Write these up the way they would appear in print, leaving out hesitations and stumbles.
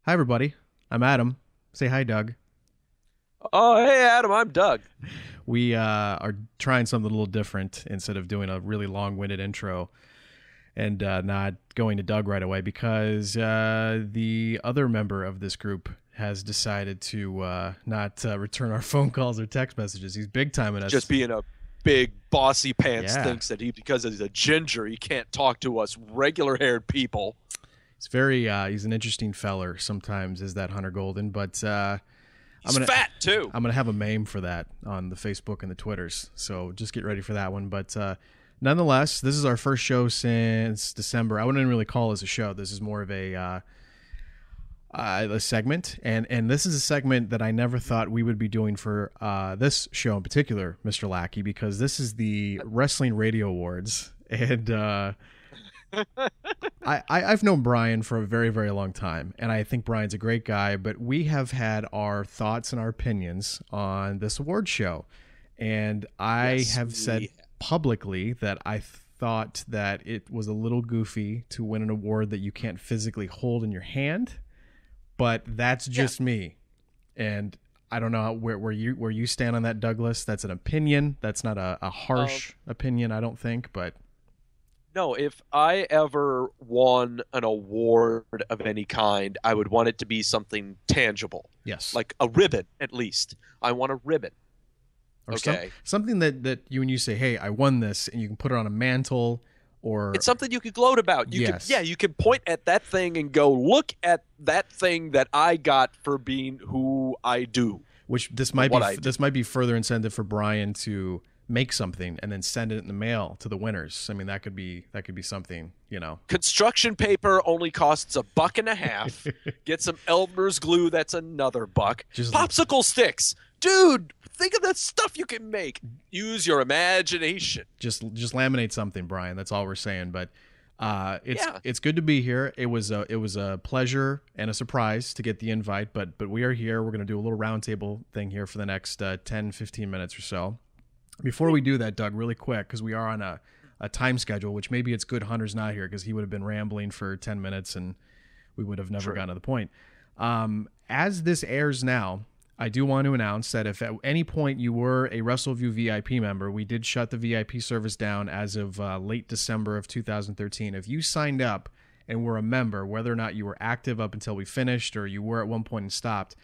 Hi, everybody. I'm Adam. Say hi, Doug. Oh, hey, Adam, I'm Doug. We are trying something a little different instead of doing a really long-winded intro and not going to Doug right away because the other member of this group has decided to not return our phone calls or text messages. He's big timing us. Just being a big bossy pants Yeah. thinks that because he's a ginger, he can't talk to us regular-haired people. He's very he's an interesting feller sometimes, is that Hunter Golden, but He's fat, too. I'm gonna have a meme for that on the Facebook and the Twitters, so just get ready for that one. But nonetheless, this is our first show since December. I wouldn't really call this a show. This is more of a segment, and this is a segment that I never thought we would be doing for this show in particular, Mr. Lackey, because this is the Wrestling Radio Awards, and I've known Brian for a very, very long time, and I think Brian's a great guy, but we have had our thoughts and our opinions on this award show, and I have said publicly that I thought that it was a little goofy to win an award that you can't physically hold in your hand, but that's just me, and I don't know where you stand on that, Douglas. That's an opinion. That's not a harsh opinion, I don't think, but... No, if I ever won an award of any kind, I would want it to be something tangible. Yes. Like a ribbon, at least. I want a ribbon. Or something that you, when you say, hey, I won this, and you can put it on a mantle, or... It's something you could gloat about. You can point at that thing and go, look at that thing that I got for being who I do. Which this might be further incentive for Brian to make something and then send it in the mail to the winners. I mean, that could be something, you know. Construction paper only costs $1.50. Get some Elmer's glue, that's another $1. Popsicle sticks. Dude, think of that stuff you can make. Use your imagination. Just laminate something, Brian. That's all we're saying, but it's good to be here. It was a pleasure and a surprise to get the invite, but we are here. We're going to do a little roundtable thing here for the next 10-15 minutes or so. Before we do that, Doug, really quick, because we are on a time schedule, which maybe it's good Hunter's not here because he would have been rambling for 10 minutes and we would have never gotten to the point. As this airs now, I do want to announce that if at any point you were a Wrestleview VIP member, we did shut the VIP service down as of late December of 2013. If you signed up and were a member, whether or not you were active up until we finished or you were at one point and stopped,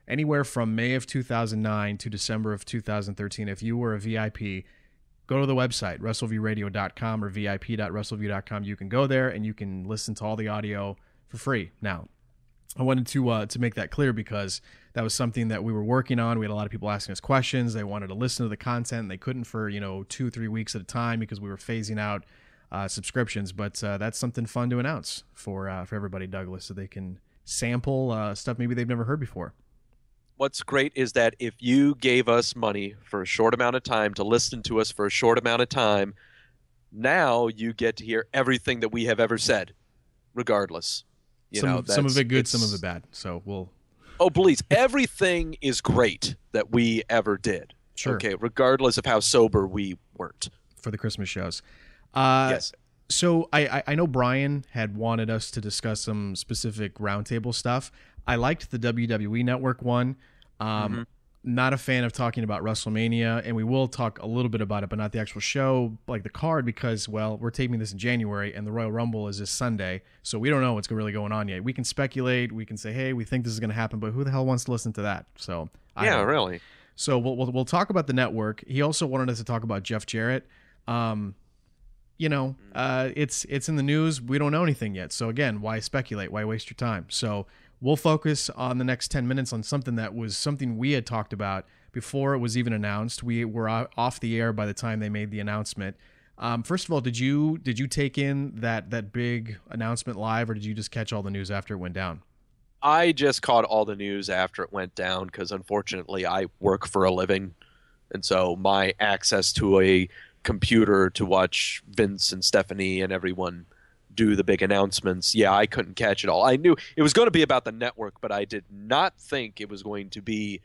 anywhere from May of 2009 to December of 2013, if you were a VIP, go to the website, wrestleviewradio.com or vip.wrestleview.com. You can go there and you can listen to all the audio for free. Now, I wanted to make that clear because that was something that we were working on. We had a lot of people asking us questions. They wanted to listen to the content. And they couldn't for 2-3 weeks at a time because we were phasing out subscriptions. But that's something fun to announce for everybody, Douglas, so they can sample stuff maybe they've never heard before. What's great is that if you gave us money for a short amount of time to listen to us for a short amount of time, now you get to hear everything that we have ever said, regardless. Some of it good, some of it bad. So we'll... Oh, please. Everything is great that we ever did. Sure. Okay, regardless of how sober we weren't. For the Christmas shows. Yes. So I know Brian had wanted us to discuss some specific roundtable stuff. I liked the WWE Network one. Not a fan of talking about WrestleMania, and we will talk a little bit about it, but not the actual show, like the card, because, well, we're taping this in January, and the Royal Rumble is this Sunday, so we don't know what's really going on yet. We can speculate, we can say, hey, we think this is going to happen, but who the hell wants to listen to that? So yeah, really. So we'll talk about the network. He also wanted us to talk about Jeff Jarrett. It's in the news. We don't know anything yet. So again, why speculate? Why waste your time? So we'll focus on the next 10 minutes on something that was something we had talked about before it was even announced. We were off the air by the time they made the announcement. First of all, did you take in that big announcement live, or did you just catch all the news after it went down? I just caught all the news after it went down because unfortunately I work for a living. And so my access to a computer to watch Vince and Stephanie and everyone do the big announcements, I couldn't catch it all. I knew it was going to be about the network, but I did not think it was going to be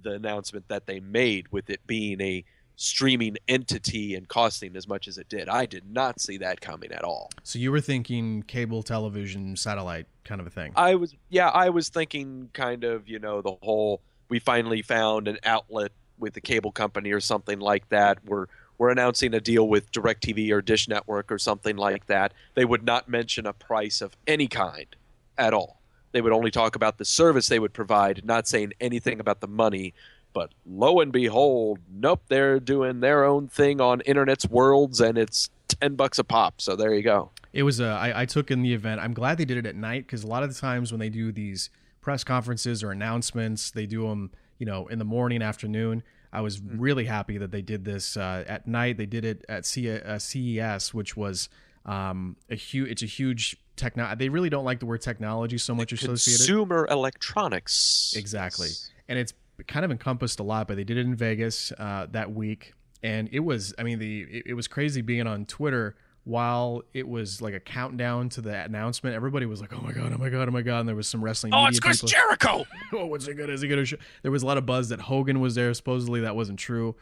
the announcement that they made, with it being a streaming entity and costing as much as it did. I did not see that coming at all. So you were thinking cable television, satellite kind of a thing. I was thinking kind of, the whole, we finally found an outlet with the cable company or something like that. We're announcing a deal with DirecTV or Dish Network or something like that. They would not mention a price of any kind at all. They would only talk about the service they would provide, not saying anything about the money. But lo and behold, nope, they're doing their own thing on Internet's Worlds, and it's $10 a pop. So there you go. It was I took in the event. I'm glad they did it at night, because a lot of the times when they do these press conferences or announcements, they do them, in the morning, afternoon. I was really happy that they did this at night. They did it at CES, which was it's a huge they really don't like the word technology so much associated. Consumer electronics. Exactly. And it's kind of encompassed a lot, but they did it in Vegas that week. And it was, it was crazy being on Twitter while it was like a countdown to the announcement. Everybody was like, oh my God, oh my God, oh my God. And there was some wrestling media it's Chris Jericho. Oh, what's he good? Is he going to show? There was a lot of buzz that Hogan was there. Supposedly that wasn't true.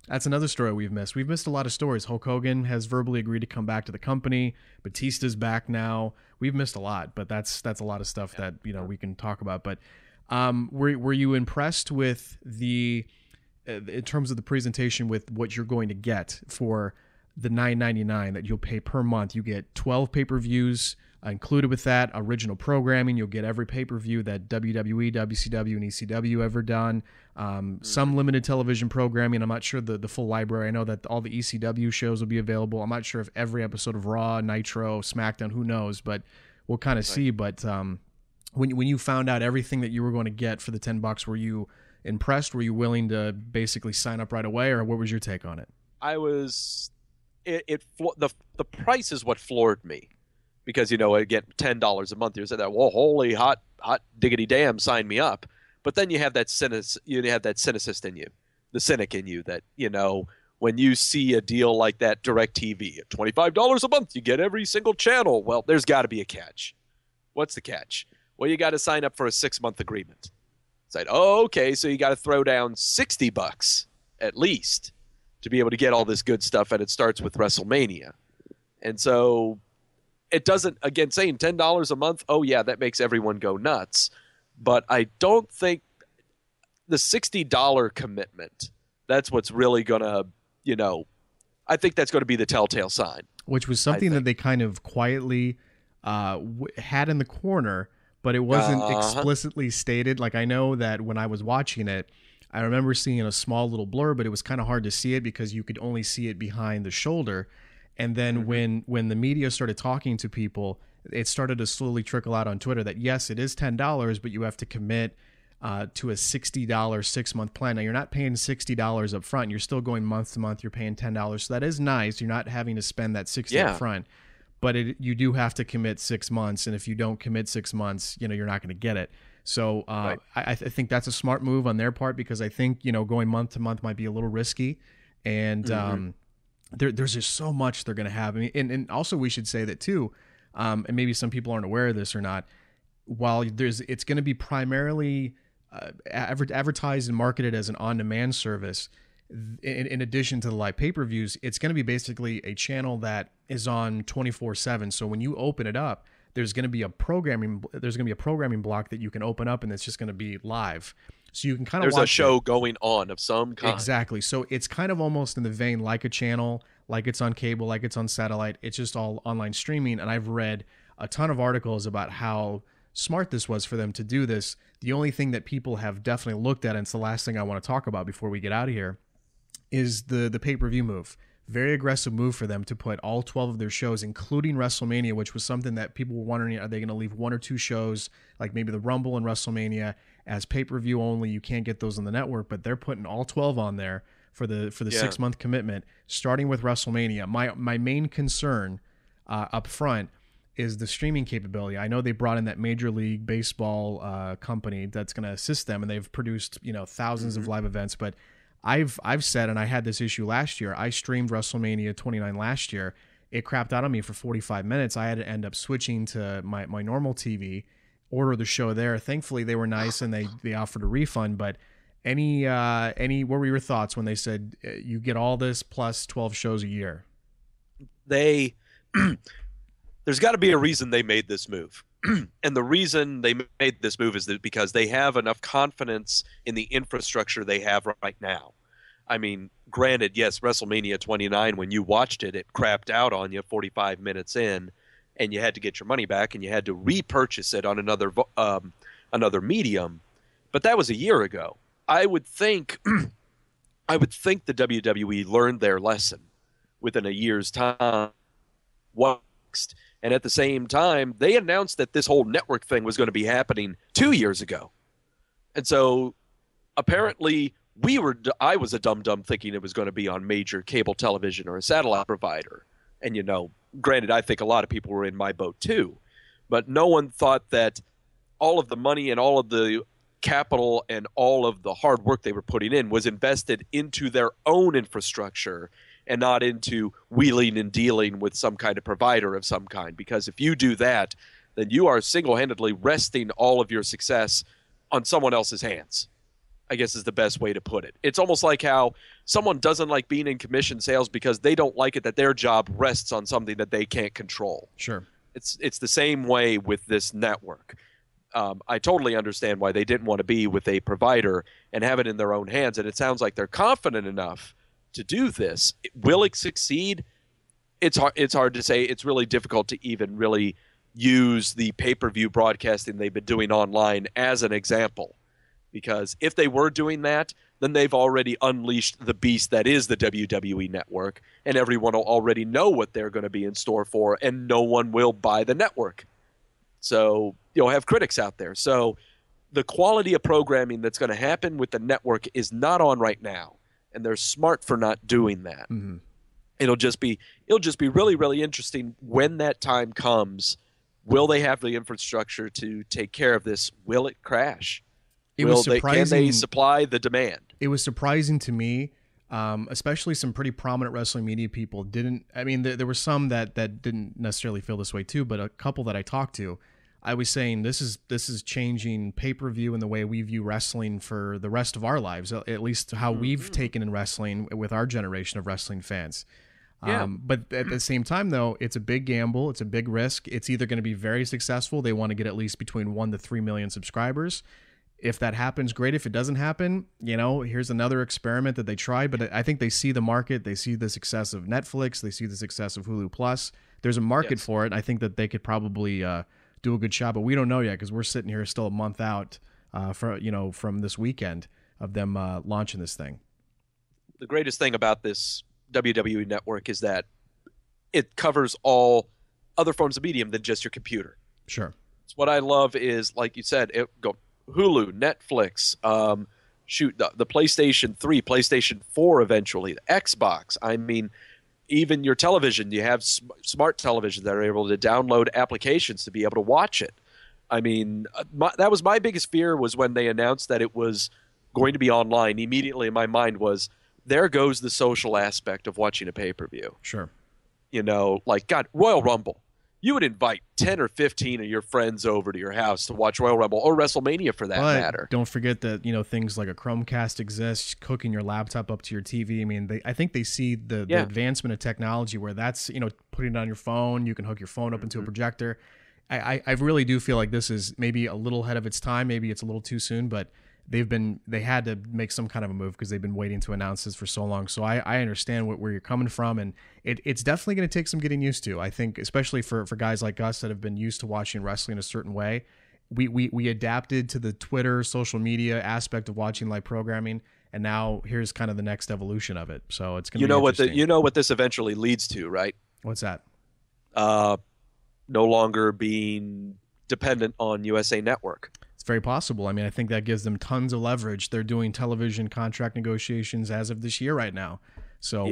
That's another story we've missed. We've missed a lot of stories. Hulk Hogan has verbally agreed to come back to the company. Batista's back now. We've missed a lot, but that's a lot of stuff that, we can talk about. But were you impressed with in terms of the presentation, with what you're going to get for the $9.99 that you'll pay per month? You get 12 pay-per-views included with that, original programming. You'll get every pay-per-view that WWE, WCW, and ECW ever done. Some limited television programming. I'm not sure the full library. I know that all the ECW shows will be available. I'm not sure if every episode of Raw, Nitro, SmackDown, who knows, but we'll kind of see. But when you found out everything that you were going to get for the $10, were you impressed? Were you willing to basically sign up right away, or what was your take on it? I was. The price is what floored me, because again, $10 a month. You said that, well, holy hot diggity damn, sign me up. But then you have that cynicist in you, the cynic in you, that when you see a deal like that, DirecTV at $25 a month, you get every single channel. Well, there's got to be a catch. What's the catch? Well, you got to sign up for a 6-month agreement. It's like, oh, okay, so you got to throw down $60 at least to be able to get all this good stuff, and it starts with WrestleMania. And so it doesn't, again, saying $10 a month, oh yeah, that makes everyone go nuts. But I don't think the $60 commitment, that's what's really going to, I think that's going to be the telltale sign. Which was something that they kind of quietly had in the corner, but it wasn't explicitly stated. Like, I know that when I was watching it, I remember seeing a small little blur, but it was kind of hard to see it because you could only see it behind the shoulder. And then when the media started talking to people, it started to slowly trickle out on Twitter that, yes, it is $10, but you have to commit to a $60 6-month plan. Now, you're not paying $60 up front. You're still going month to month. You're paying $10. So that is nice. You're not having to spend that $60 up front. But you do have to commit 6 months. And if you don't commit 6 months, you're not going to get it. So I think that's a smart move on their part, because I think, going month to month might be a little risky. And there's just so much they're going to have. And also we should say that too, and maybe some people aren't aware of this or not, while it's going to be primarily advertised and marketed as an on-demand service, in addition to the live pay-per-views, it's going to be basically a channel that is on 24/7. So when you open it up, there's going to be a programming block that you can open up, and it's just going to be live. So you can kind of watch. There's a show going on of some kind. Exactly. So it's kind of almost in the vein like a channel, like it's on cable, like it's on satellite. It's just all online streaming. And I've read a ton of articles about how smart this was for them to do this. The only thing that people have definitely looked at, and it's the last thing I want to talk about before we get out of here, is the pay-per-view move. Very aggressive move for them to put all 12 of their shows, including WrestleMania, which was something that people were wondering, are they going to leave 1 or 2 shows, like maybe the Rumble and WrestleMania, as pay-per-view only? You can't get those on the network, but they're putting all 12 on there for the 6-month commitment, starting with WrestleMania. My main concern up front is the streaming capability. I know they brought in that Major League Baseball company that's going to assist them, and they've produced thousands of live events, but I've said, and I had this issue last year, I streamed WrestleMania 29 last year. It crapped out on me for 45 minutes. I had to end up switching to my normal TV, order the show there. Thankfully, they were nice and they offered a refund, but What were your thoughts when they said you get all this plus 12 shows a year? They there's got to be a reason they made this move. And the reason they made this move is that because they have enough confidence in the infrastructure they have right now. I mean, granted, yes, WrestleMania 29, when you watched it, it crapped out on you 45 minutes in, and you had to get your money back, and you had to repurchase it on another medium. But that was a year ago. I would think the WWE learned their lesson within a year's time. What next? And at the same time, they announced that this whole network thing was going to be happening 2 years ago. And so apparently I was a dum-dum thinking it was going to be on major cable television or a satellite provider. And, granted, I think a lot of people were in my boat too. But no one thought that all of the money and all of the capital and all of the hard work they were putting in was invested into their own infrastructure and not into wheeling and dealing with some kind of provider of some kind. Because if you do that, then you are single-handedly resting all of your success on someone else's hands, I guess is the best way to put it. It's almost like how someone doesn't like being in commission sales because they don't like it that their job rests on something that they can't control. Sure. It's the same way with this network. I totally understand why they didn't want to be with a provider and have it in their own hands, and it sounds like they're confident enough to do this. Will it succeed? It's hard to say. It's really difficult to even really use the pay-per-view broadcasting they've been doing online as an example, because if they were doing that, then they've already unleashed the beast that is the WWE network, and everyone will already know what they're going to be in store for, and no one will buy the network. So you'll have critics out there. So the quality of programming that's going to happen with the network is not on right now, and they're smart for not doing that. Mm-hmm. It'll just be really, really interesting when that time comes. Will they have the infrastructure to take care of this? Will it crash? Can they supply the demand? It was surprising to me, especially some pretty prominent wrestling media people didn't. I mean, there were some that didn't necessarily feel this way too, but a couple that I talked to, I was saying this is changing pay-per-view and the way we view wrestling for the rest of our lives, at least how we've taken in wrestling with our generation of wrestling fans. Yeah. But at the same time, though, it's a big gamble. It's a big risk. It's either going to be very successful. They want to get at least between 1 to 3 million subscribers. If that happens, great. If it doesn't happen, here's another experiment that they tried. But I think they see the market. They see the success of Netflix. They see the success of Hulu Plus. There's a market for it. I think that they could probably do a good job. But we don't know yet because we're sitting here still a month out from this weekend of them launching this thing. The greatest thing about this WWE network is that it covers all other forms of medium than just your computer. Sure. So what I love is, like you said, Hulu, Netflix, the PlayStation 3, PlayStation 4 eventually, the Xbox. I mean, even your television, you have smart televisions that are able to download applications to be able to watch it. I mean, that was my biggest fear was when they announced that it was going to be online. Immediately in my mind was, there goes the social aspect of watching a pay-per-view. Sure. God, Royal Rumble. You would invite 10 or 15 of your friends over to your house to watch Royal Rumble or WrestleMania for that matter. Don't forget that, things like a Chromecast exists, hooking your laptop up to your TV. I mean, I think they see the advancement of technology where that's, putting it on your phone. You can hook your phone up into a projector. I really do feel like this is maybe a little ahead of its time. Maybe it's a little too soon, but they had to make some kind of a move because they've been waiting to announce this for so long. So I understand where you're coming from, and it's definitely going to take some getting used to. I think, especially for guys like us that have been used to watching wrestling a certain way, we adapted to the Twitter, social media aspect of watching live programming, and now here's kind of the next evolution of it. So it's going to be interesting. What this eventually leads to, right? What's that? No longer being dependent on USA Network. It's very possible. I mean, I think that gives them tons of leverage. They're doing television contract negotiations as of this year right now. So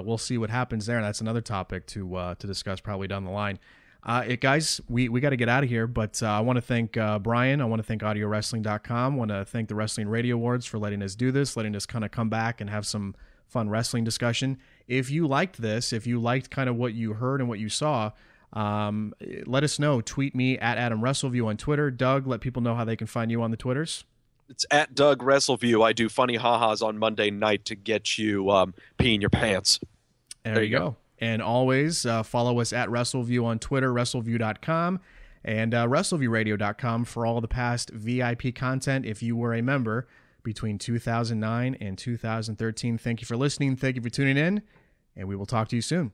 we'll see what happens there. And that's another topic to discuss probably down the line. Guys, we got to get out of here, but I want to thank Brian. I want to thank AudioWrestling.com. I want to thank the Wrestling Radio Awards for letting us do this, letting us kind of come back and have some fun wrestling discussion. If you liked this, if you liked kind of what you heard and what you saw, let us know. Tweet me at Adam Wrestleview on Twitter. Doug, let people know how they can find you on the Twitters. It's at Doug Wrestleview. I do funny ha-has on Monday night to get you peeing your pants. There you go. And always follow us at Wrestleview on Twitter, wrestleview.com, and wrestleviewradio.com for all the past VIP content if you were a member between 2009 and 2013. Thank you for listening. Thank you for tuning in, and we will talk to you soon.